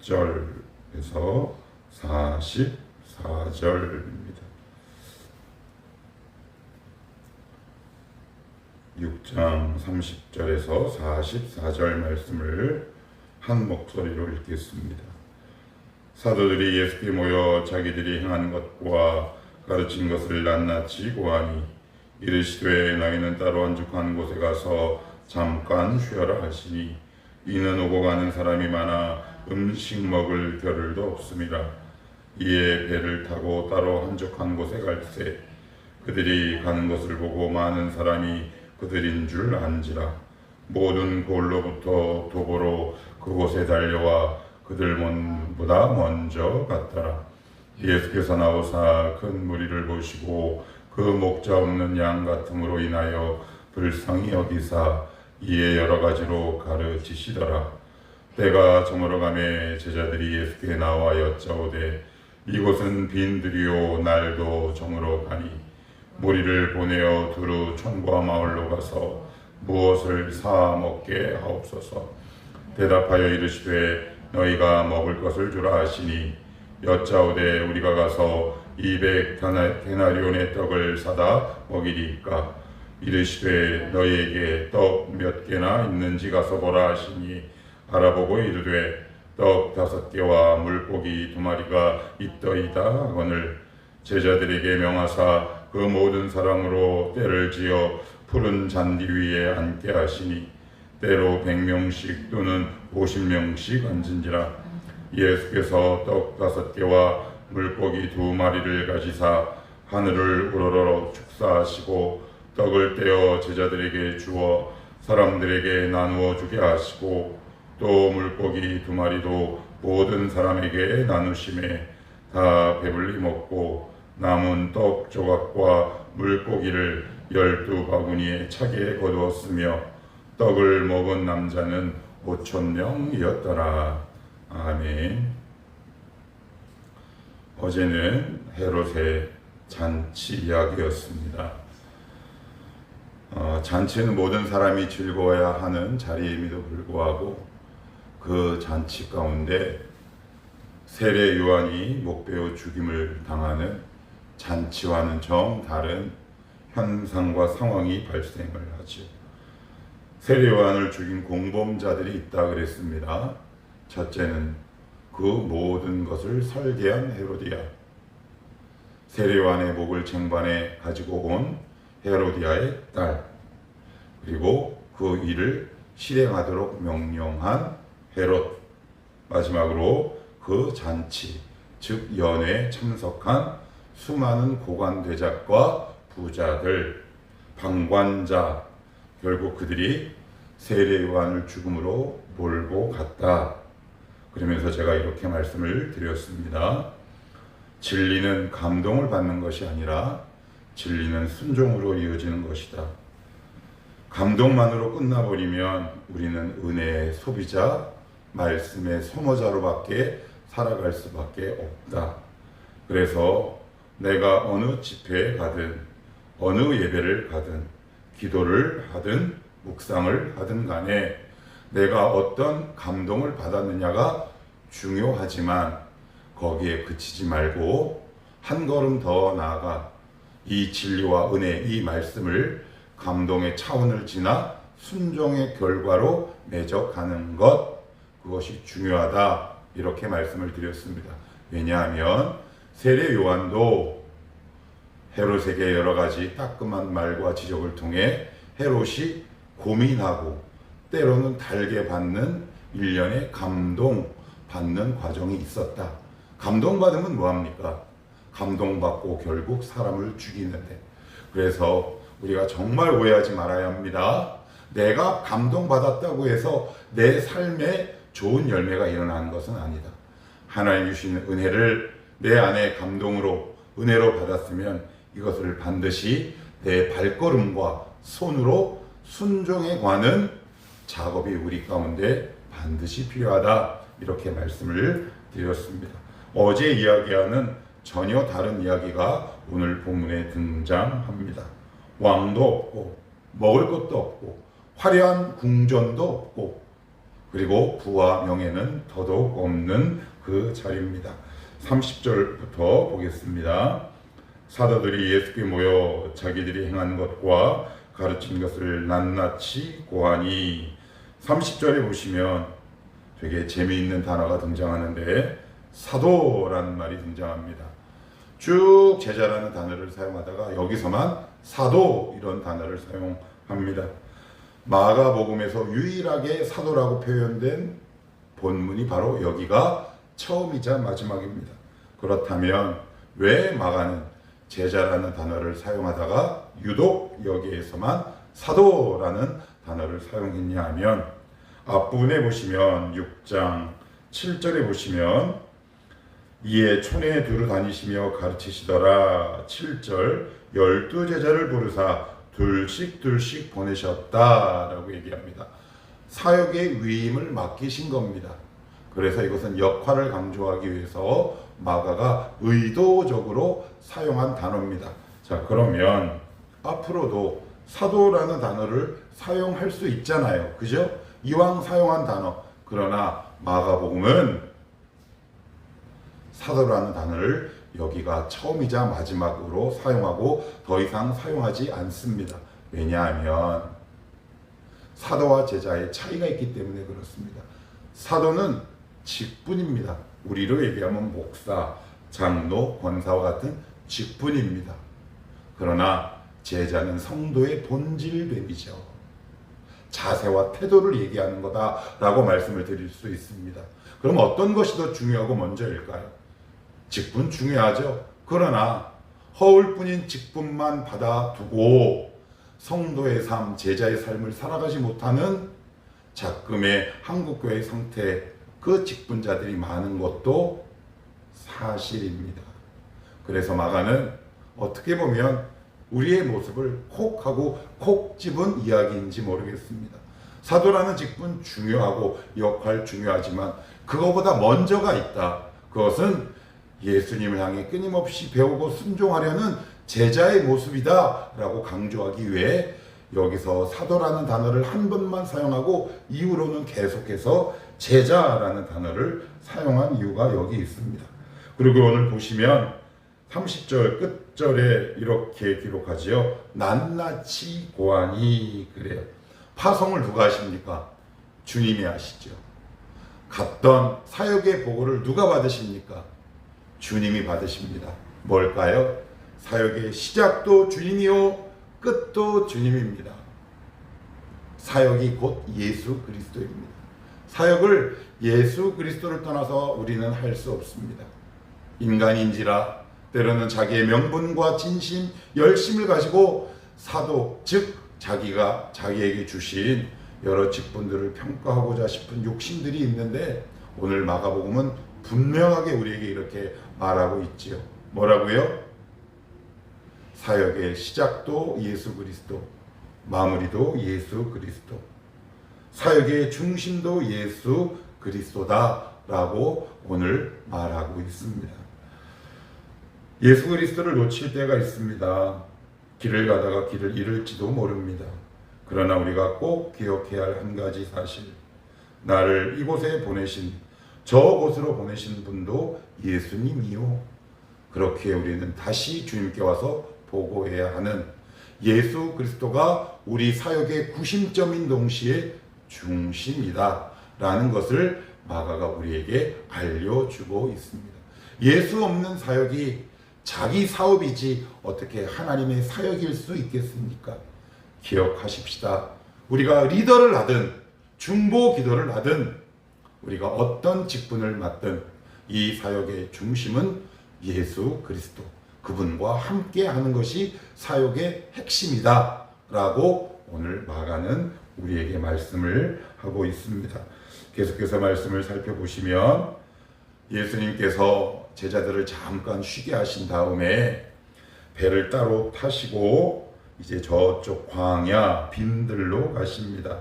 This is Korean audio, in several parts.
30절에서 44절입니다. 6장 30절에서 44절 말씀을 한 목소리로 읽겠습니다. 사도들이 예수께 모여 자기들이 행한 것과 가르친 것을 낱낱이 고하니 이르시되 너희는 따로 한적한 곳에 가서 잠깐 쉬어라 하시니 이는 오고 가는 사람이 많아 음식 먹을 겨를도 없음이라. 이에 배를 타고 따로 한적한 곳에 갈새 그들이 가는 것을 보고 많은 사람이 그들인 줄 안지라. 모든 골로부터 도보로 그곳에 달려와 그들보다 먼저 갔더라. 예수께서 나오사 큰 무리를 보시고 그 목자 없는 양 같음으로 인하여 불쌍히 여기사 이에 여러 가지로 가르치시더라. 때가 저물어 가매 제자들이 예수께 나와 여짜오되 이곳은 빈들이요 날도 저물어 가니 무리를 보내어 두루 촌과 마을로 가서 무엇을 사 먹게 하옵소서. 대답하여 이르시되 너희가 먹을 것을 주라 하시니 여짜오되 우리가 가서 200데나리온의 떡을 사다 먹이리이까. 이르시되 너희에게 떡 몇 개나 있는지 가서 보라 하시니 알아보고 이르되 떡 5개와 물고기 2마리가 있더이다 하거늘 제자들에게 명하사 그 모든 사람으로 때를 지어 푸른 잔디 위에 앉게 하시니 때로 100명씩 또는 50명씩 앉은지라. 예수께서 떡 5개와 물고기 2마리를 가지사 하늘을 우러러 축사하시고 떡을 떼어 제자들에게 주어 사람들에게 나누어 주게 하시고 또 물고기 2마리도 모든 사람에게 나누심에 다 배불리 먹고 남은 떡 조각과 물고기를 12바구니에 차게 거두었으며 떡을 먹은 남자는 5,000명이었더라. 아멘. 어제는 헤롯의 잔치 이야기였습니다. 잔치는 모든 사람이 즐거워야 하는 자리임에도 불구하고 그 잔치 가운데 세례 요한이 목베어 죽임을 당하는 잔치와는 정 다른 현상과 상황이 발생을 하죠. 세례 요한을 죽인 공범자들이 있다 그랬습니다. 첫째는 그 모든 것을 설계한 헤로디아, 세례 요한의 목을 쟁반에 가지고 온 헤로디아의 딸, 그리고 그 일을 실행하도록 명령한 헤롯, 마지막으로 그 잔치, 즉 연회에 참석한 수많은 고관대작과 부자들, 방관자, 결국 그들이 세례 요한을 죽음으로 몰고 갔다. 그러면서 제가 이렇게 말씀을 드렸습니다. 진리는 감동을 받는 것이 아니라 진리는 순종으로 이어지는 것이다. 감동만으로 끝나버리면 우리는 은혜의 소비자, 말씀의 소모자로밖에 살아갈 수밖에 없다. 그래서 내가 어느 집회에 가든 어느 예배를 가든 기도를 하든 묵상을 하든 간에 내가 어떤 감동을 받았느냐가 중요하지만 거기에 그치지 말고 한 걸음 더 나아가 이 진리와 은혜, 이 말씀을 감동의 차원을 지나 순종의 결과로 맺어가는 것, 그것이 중요하다, 이렇게 말씀을 드렸습니다. 왜냐하면 세례 요한도 헤롯에게 여러 가지 따끔한 말과 지적을 통해 헤롯이 고민하고 때로는 달게 받는 일련의 감동받는 과정이 있었다. 감동받으면 뭐합니까? 감동받고 결국 사람을 죽이는데, 그래서 우리가 정말 오해하지 말아야 합니다. 내가 감동받았다고 해서 내 삶에 좋은 열매가 일어나는 것은 아니다. 하나님 주시는 은혜를 내 안에 감동으로, 은혜로 받았으면 이것을 반드시 내 발걸음과 손으로 순종해 가는 작업이 우리 가운데 반드시 필요하다, 이렇게 말씀을 드렸습니다. 어제 이야기와는 전혀 다른 이야기가 오늘 본문에 등장합니다. 왕도 없고 먹을 것도 없고 화려한 궁전도 없고 그리고 부와 명예는 더더욱 없는 그 자리입니다. 30절부터 보겠습니다. 사도들이 예수께 모여 자기들이 행한 것과 가르친 것을 낱낱이 고하니, 30절에 보시면 되게 재미있는 단어가 등장하는데 사도라는 말이 등장합니다. 쭉 제자라는 단어를 사용하다가 여기서만 사도 이런 단어를 사용합니다. 마가복음에서 유일하게 사도라고 표현된 본문이 바로 여기가 처음이자 마지막입니다. 그렇다면 왜 마가는 제자라는 단어를 사용하다가 유독 여기에서만 사도라는 단어를 사용했냐 하면, 앞부분에 보시면 6장 7절에 보시면 이에 촌에 두루 다니시며 가르치시더라. 7절 12제자를 부르사 둘씩 보내셨다라고 얘기합니다. 사역의 위임을 맡기신 겁니다. 그래서 이것은 역할을 강조하기 위해서 마가가 의도적으로 사용한 단어입니다. 자, 그러면 앞으로도 사도라는 단어를 사용할 수 있잖아요. 그죠? 이왕 사용한 단어. 그러나 마가복음은 사도라는 단어를 여기가 처음이자 마지막으로 사용하고 더 이상 사용하지 않습니다. 왜냐하면 사도와 제자의 차이가 있기 때문에 그렇습니다. 사도는 직분입니다. 우리로 얘기하면 목사, 장로, 권사와 같은 직분입니다. 그러나 제자는 성도의 본질됨이죠. 자세와 태도를 얘기하는 거다라고 말씀을 드릴 수 있습니다. 그럼 어떤 것이 더 중요하고 먼저일까요? 직분 중요하죠. 그러나 허울뿐인 직분만 받아두고 성도의 삶, 제자의 삶을 살아가지 못하는 작금의 한국교회의 상태, 그 직분자들이 많은 것도 사실입니다. 그래서 마가는 어떻게 보면 우리의 모습을 콕 하고 콕 집은 이야기인지 모르겠습니다. 사도라는 직분 중요하고 역할 중요하지만 그거보다 먼저가 있다. 그것은 예수님을 향해 끊임없이 배우고 순종하려는 제자의 모습이다 라고 강조하기 위해 여기서 사도라는 단어를 한 번만 사용하고 이후로는 계속해서 제자라는 단어를 사용한 이유가 여기 있습니다. 그리고 오늘 보시면 30절 끝절에 이렇게 기록하지요. 낱낱이 고하니 그래요. 파송을 누가 하십니까? 주님이 하시죠. 갔던 사역의 보고를 누가 받으십니까? 주님이 받으십니다. 뭘까요? 사역의 시작도 주님이요 끝도 주님입니다. 사역이 곧 예수 그리스도입니다. 사역을 예수 그리스도를 떠나서 우리는 할 수 없습니다. 인간인지라 때로는 자기의 명분과 진심, 열심을 가지고 사도, 즉 자기가 자기에게 주신 여러 직분들을 평가하고자 싶은 욕심들이 있는데 오늘 마가복음은 분명하게 우리에게 이렇게 말하고 있지요. 뭐라고요? 사역의 시작도 예수 그리스도, 마무리도 예수 그리스도, 사역의 중심도 예수 그리스도다라고 오늘 말하고 있습니다. 예수 그리스도를 놓칠 때가 있습니다. 길을 가다가 길을 잃을지도 모릅니다. 그러나 우리가 꼭 기억해야 할 한 가지 사실, 나를 이곳에 보내신, 저곳으로 보내신 분도 예수님이요. 그렇게 우리는 다시 주님께 와서 보고해야 하는 예수 그리스도가 우리 사역의 구심점인 동시에 중심이다 라는 것을 마가가 우리에게 알려주고 있습니다. 예수 없는 사역이 자기 사업이지 어떻게 하나님의 사역일 수 있겠습니까? 기억하십시다. 우리가 리더를 하든 중보 기도를 하든 우리가 어떤 직분을 맡든 이 사역의 중심은 예수 그리스도, 그분과 함께 하는 것이 사역의 핵심이다 라고 오늘 마가는 우리에게 말씀을 하고 있습니다. 계속해서 말씀을 살펴보시면 예수님께서 제자들을 잠깐 쉬게 하신 다음에 배를 따로 타시고 이제 저쪽 광야 빈들로 가십니다.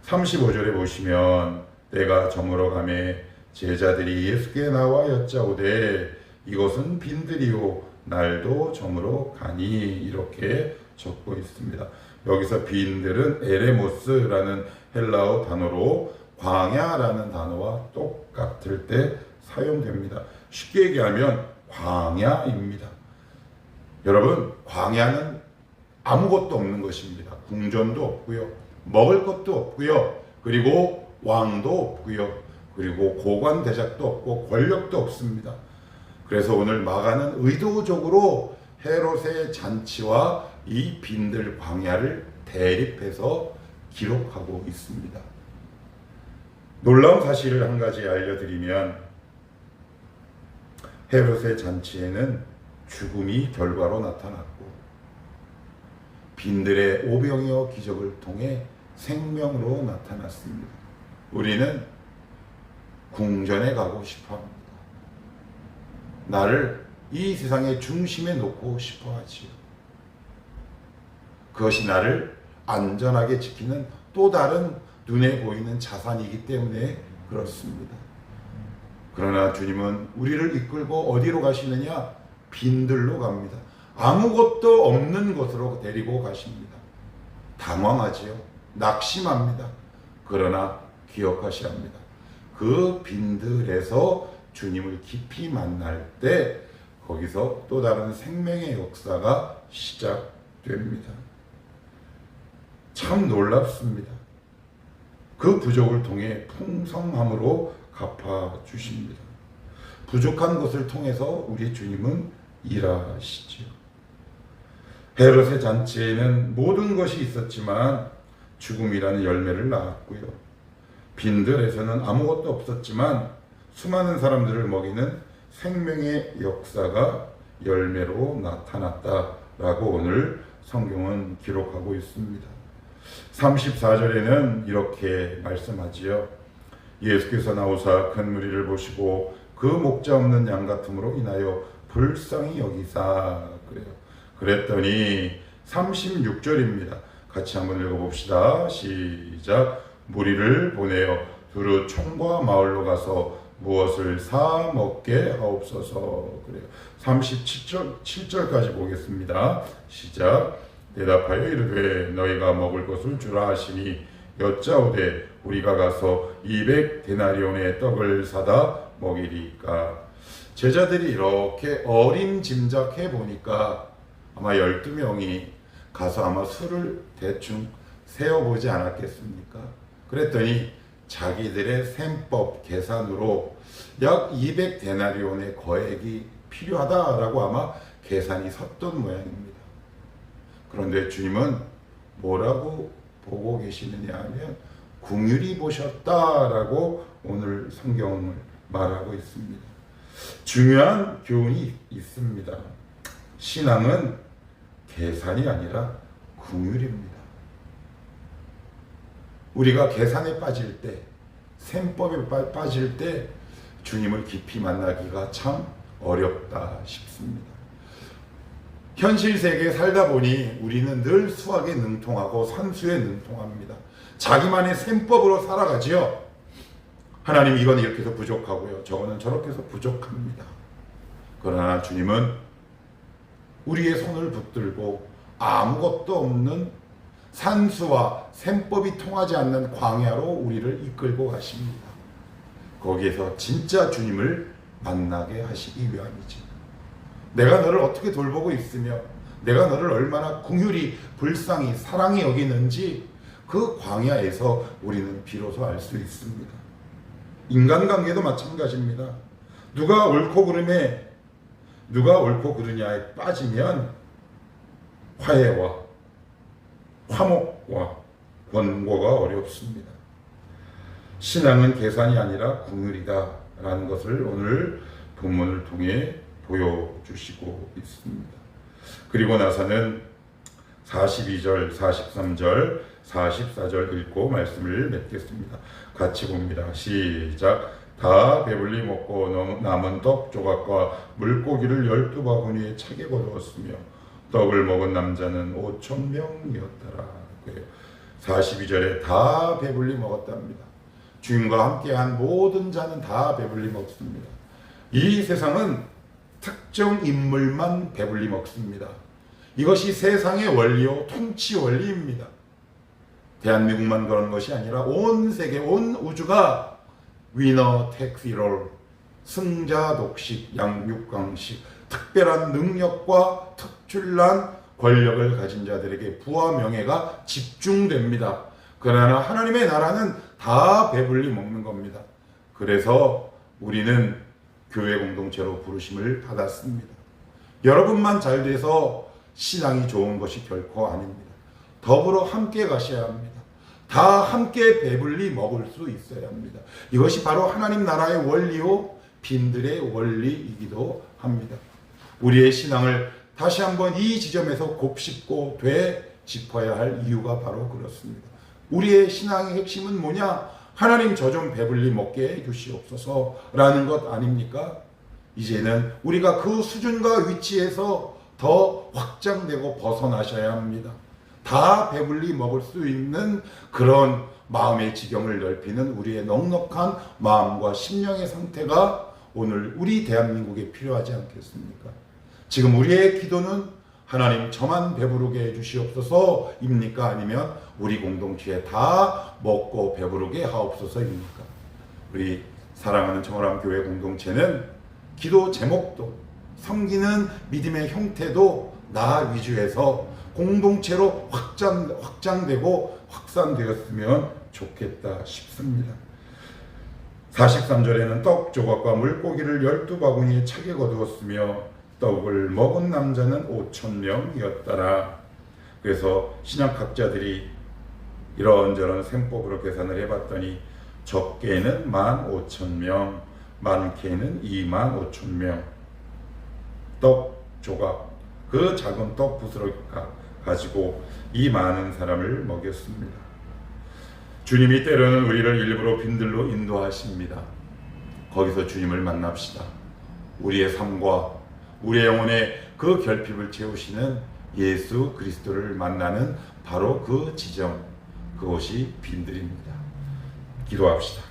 35절에 보시면 때가 저물어 가매 제자들이 예수께 나와 여짜오되 이것은 빈들이요 날도 저물어 가니 이렇게 적고 있습니다. 여기서 빈들은 에레모스라는 헬라어 단어로 광야라는 단어와 똑같을 때 사용됩니다. 쉽게 얘기하면 광야입니다. 여러분, 광야는 아무것도 없는 것입니다. 궁전도 없고요, 먹을 것도 없고요, 그리고 왕도 없고요, 그리고 고관 대작도 없고 권력도 없습니다. 그래서 오늘 마가는 의도적으로 헤롯의 잔치와 이 빈들 광야를 대립해서 기록하고 있습니다. 놀라운 사실을 한 가지 알려드리면, 헤롯의 잔치에는 죽음이 결과로 나타났고 빈들의 오병이어 기적을 통해 생명으로 나타났습니다. 우리는 궁전에 가고 싶어합니다. 나를 이 세상의 중심에 놓고 싶어하지요. 그것이 나를 안전하게 지키는 또 다른 눈에 보이는 자산이기 때문에 그렇습니다. 그러나 주님은 우리를 이끌고 어디로 가시느냐? 빈들로 갑니다. 아무것도 없는 곳으로 데리고 가십니다. 당황하지요. 낙심합니다. 그러나 기억하셔야 합니다. 그 빈들에서 주님을 깊이 만날 때 거기서 또 다른 생명의 역사가 시작됩니다. 참 놀랍습니다. 그 부족을 통해 풍성함으로 갚아주십니다. 부족한 것을 통해서 우리 주님은 일하시지요. 헤롯의 잔치에는 모든 것이 있었지만 죽음이라는 열매를 낳았고요. 빈들에서는 아무것도 없었지만 수많은 사람들을 먹이는 생명의 역사가 열매로 나타났다라고 오늘 성경은 기록하고 있습니다. 34절에는 이렇게 말씀하지요. 예수께서 나오사 큰 무리를 보시고 그 목자 없는 양 같음으로 인하여 불쌍히 여기사 그래요. 그랬더니 36절입니다. 같이 한번 읽어봅시다. 시작. 무리를 보내어 두루 총과 마을로 가서 무엇을 사 먹게 하옵소서 그래요. 37절까지 보겠습니다. 시작. 대답하여 이르되 너희가 먹을 것을 주라 하시니 여짜오되 우리가 가서 200데나리온의 떡을 사다 먹이리까. 제자들이 이렇게 어림짐작해 보니까 아마 12명이 가서 아마 수를 대충 세어보지 않았겠습니까? 그랬더니 자기들의 셈법 계산으로 약 200데나리온의 거액이 필요하다라고 아마 계산이 섰던 모양입니다. 그런데 주님은 뭐라고 보고 계시느냐 하면 긍휼히 보셨다라고 오늘 성경을 말하고 있습니다. 중요한 교훈이 있습니다. 신앙은 계산이 아니라 긍휼입니다. 우리가 계산에 빠질 때, 셈법에 빠질 때 주님을 깊이 만나기가 참 어렵다 싶습니다. 현실 세계에 살다 보니 우리는 늘 수학에 능통하고 산수에 능통합니다. 자기만의 셈법으로 살아가지요. 하나님 이건 이렇게 해서 부족하고요. 저거는 저렇게 해서 부족합니다. 그러나 주님은 우리의 손을 붙들고 아무것도 없는 산수와 셈법이 통하지 않는 광야로 우리를 이끌고 가십니다. 거기에서 진짜 주님을 만나게 하시기 위함이지. 내가 너를 어떻게 돌보고 있으며 내가 너를 얼마나 긍휼히 불쌍히 사랑히 여기는지 그 광야에서 우리는 비로소 알 수 있습니다. 인간관계도 마찬가지입니다. 누가 옳고 그르냐에 빠지면 화해와 화목과 권고가 어렵습니다. 신앙은 계산이 아니라 긍휼이다 라는 것을 오늘 본문을 통해 보여주시고 있습니다. 그리고 나서는 42절, 43절, 44절 읽고 말씀을 맺겠습니다. 같이 봅니다. 시작. 다 배불리 먹고 남은 떡 조각과 물고기를 12바구니에 차게 거두었으며 떡을 먹은 남자는 5,000명이었더라. 42절에 다 배불리 먹었답니다. 주님과 함께한 모든 자는 다 배불리 먹습니다. 이 세상은 특정 인물만 배불리 먹습니다. 이것이 세상의 원리요 통치 원리입니다. 대한민국만 그런 것이 아니라 온 세계, 온 우주가 위너 택스 롤, 승자 독식, 양육강식, 특별한 능력과 특출난 권력을 가진 자들에게 부와 명예가 집중됩니다. 그러나 하나님의 나라는 다 배불리 먹는 겁니다. 그래서 우리는 교회 공동체로 부르심을 받았습니다. 여러분만 잘 돼서 신앙이 좋은 것이 결코 아닙니다. 더불어 함께 가셔야 합니다. 다 함께 배불리 먹을 수 있어야 합니다. 이것이 바로 하나님 나라의 원리요 빈들의 원리이기도 합니다. 우리의 신앙을 다시 한번 이 지점에서 곱씹고 되짚어야 할 이유가 바로 그렇습니다. 우리의 신앙의 핵심은 뭐냐? 하나님 저 좀 배불리 먹게 해주시옵소서라는 것 아닙니까? 이제는 우리가 그 수준과 위치에서 더 확장되고 벗어나셔야 합니다. 다 배불리 먹을 수 있는 그런 마음의 지경을 넓히는 우리의 넉넉한 마음과 심령의 상태가 오늘 우리 대한민국에 필요하지 않겠습니까? 지금 우리의 기도는 하나님 저만 배부르게 해주시옵소서입니까? 아니면 우리 공동체에 다 먹고 배부르게 하옵소서입니까? 우리 사랑하는 청월함 교회 공동체는 기도 제목도 섬기는 믿음의 형태도 나 위주에서 공동체로 확장되고 확산되었으면 좋겠다 싶습니다. 43절에는 떡 조각과 물고기를 12바구니에 차게 거두었으며 떡을 먹은 남자는 5,000명이었더라. 그래서 신약학자들이 이런저런 셈법으로 계산을 해봤더니 적게는 15,000명, 많게는 25,000명. 떡 조각, 그 작은 떡 부스러기 가지고 이 많은 사람을 먹였습니다. 주님이 때로는 우리를 일부러 빈들로 인도하십니다. 거기서 주님을 만납시다. 우리의 삶과 우리의 영혼의 그 결핍을 채우시는 예수 그리스도를 만나는 바로 그 지점, 그것이 빈들입니다. 기도합시다.